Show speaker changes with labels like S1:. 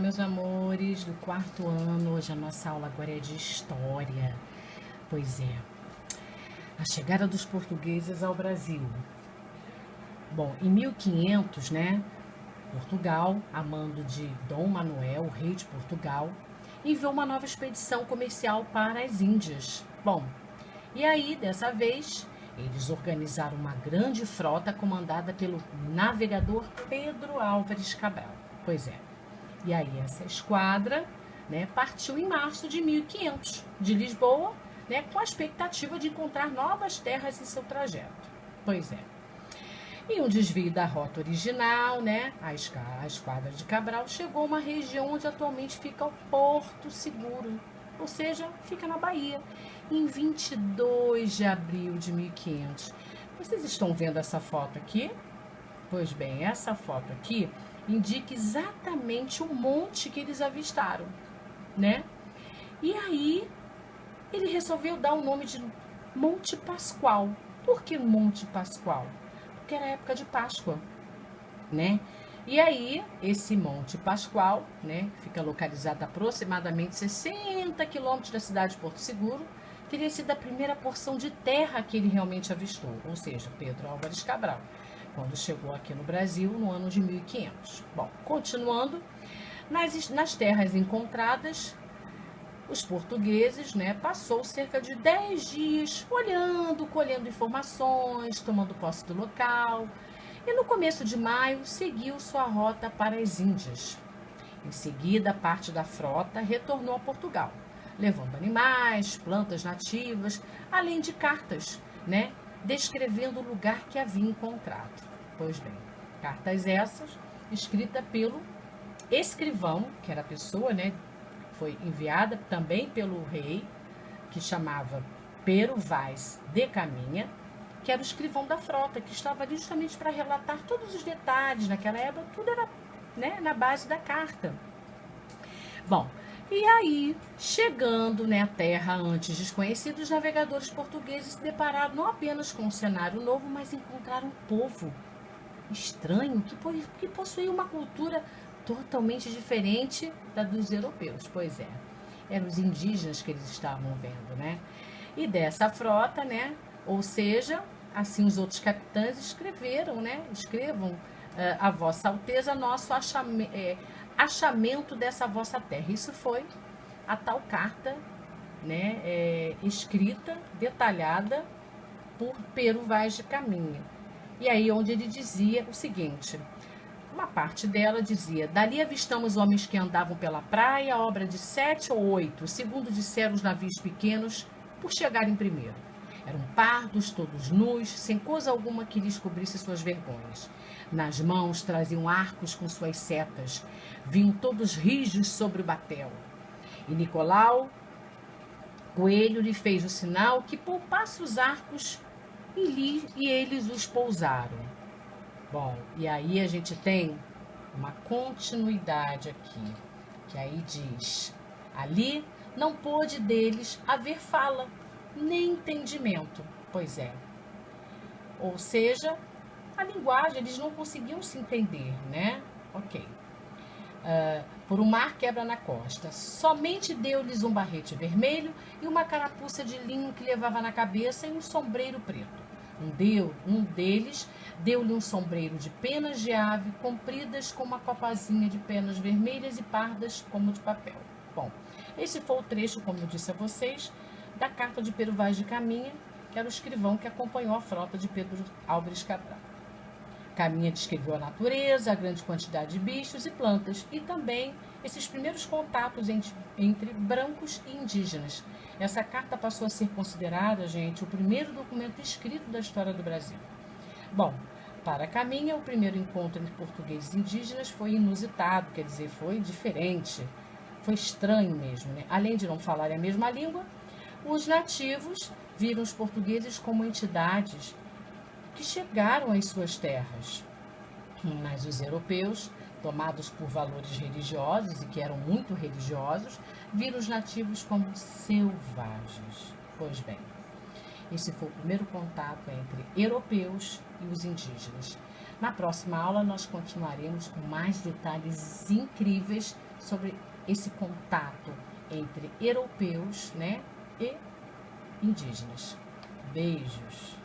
S1: meus amores do quarto ano. Hoje a nossa aula agora é de história. Pois é, a chegada dos portugueses ao Brasil. Bom, em 1500, né, Portugal, a mando de Dom Manuel, rei de Portugal, enviou uma nova expedição comercial para as Índias. Bom, e aí, dessa vez, eles organizaram uma grande frota comandada pelo navegador Pedro Álvares Cabral. Pois é. E aí essa esquadra, né, partiu em março de 1500 de Lisboa, né, com a expectativa de encontrar novas terras em seu trajeto. Pois é. Em um desvio da rota original, né, a esquadra de Cabral chegou a uma região onde atualmente fica o Porto Seguro, ou seja, fica na Bahia, em 22 de abril de 1500. Vocês estão vendo essa foto aqui? Pois bem, essa foto aqui indica exatamente o monte que eles avistaram, né? E aí ele resolveu dar o nome de Monte Pascoal. Por que Monte Pascoal? Porque era época de Páscoa, né? E aí, esse Monte Pascoal, né, fica localizado a aproximadamente 60 quilômetros da cidade de Porto Seguro, teria sido a primeira porção de terra que ele realmente avistou, ou seja, Pedro Álvares Cabral, quando chegou aqui no Brasil no ano de 1500. Bom, continuando, nas terras encontradas, os portugueses, né, passou cerca de 10 dias olhando, colhendo informações, tomando posse do local, e no começo de maio seguiu sua rota para as Índias. Em seguida, parte da frota retornou a Portugal, levando animais, plantas nativas, além de cartas, né, descrevendo o lugar que havia encontrado. Pois bem, cartas essas escritas pelo escrivão, que era a pessoa, né, foi enviada também pelo rei, que chamava Pero Vaz de Caminha, que era o escrivão da frota, que estava ali justamente para relatar todos os detalhes. Naquela época, tudo era, né, na base da carta. Bom, e aí, chegando, né, à terra antes desconhecida, os navegadores portugueses se depararam não apenas com um cenário novo, mas encontraram um povo estranho que possuía uma cultura totalmente diferente da dos europeus. Pois é, eram os indígenas que eles estavam vendo, né? E dessa frota, né? Ou seja, assim os outros capitães escreveram, né? Escrevam a Vossa Alteza nosso achamento dessa vossa terra. Isso foi a tal carta, né? Escrita, detalhada por Pero Vaz de Caminha. E aí onde ele dizia o seguinte, uma parte dela dizia: dali avistamos homens que andavam pela praia, obra de 7 ou 8, segundo disseram os navios pequenos, por chegarem primeiro. Eram pardos, todos nus, sem coisa alguma que lhes cobrisse suas vergonhas. Nas mãos traziam arcos com suas setas, vinham todos rijos sobre o batel. E Nicolau Coelho lhe fez o sinal que poupasse os arcos e eles os pousaram. Bom, e aí a gente tem uma continuidade aqui, que aí diz: ali não pôde deles haver fala, nem entendimento. Pois é. Ou seja, a linguagem, eles não conseguiam se entender, né? Ok. Por um mar quebra na costa. Somente deu-lhes um barrete vermelho e uma carapuça de linho que levava na cabeça e um sombreiro preto. Um deles deu-lhe um sombreiro de penas de ave, compridas com uma copazinha de penas vermelhas e pardas como de papel. Bom, esse foi o trecho, como eu disse a vocês, da carta de Pero Vaz de Caminha, que era o escrivão que acompanhou a frota de Pedro Álvares Cabral. Caminha descreveu a natureza, a grande quantidade de bichos e plantas e também esses primeiros contatos entre brancos e indígenas. Essa carta passou a ser considerada, gente, o primeiro documento escrito da história do Brasil. Bom, para Caminha, o primeiro encontro entre portugueses e indígenas foi inusitado, quer dizer, foi diferente, foi estranho mesmo, né? Além de não falarem a mesma língua, os nativos viram os portugueses como entidades que chegaram às suas terras. Mas os europeus, tomados por valores religiosos e que eram muito religiosos, viram os nativos como selvagens. Pois bem, esse foi o primeiro contato entre europeus e os indígenas. Na próxima aula, nós continuaremos com mais detalhes incríveis sobre esse contato entre europeus, né, e indígenas. Beijos!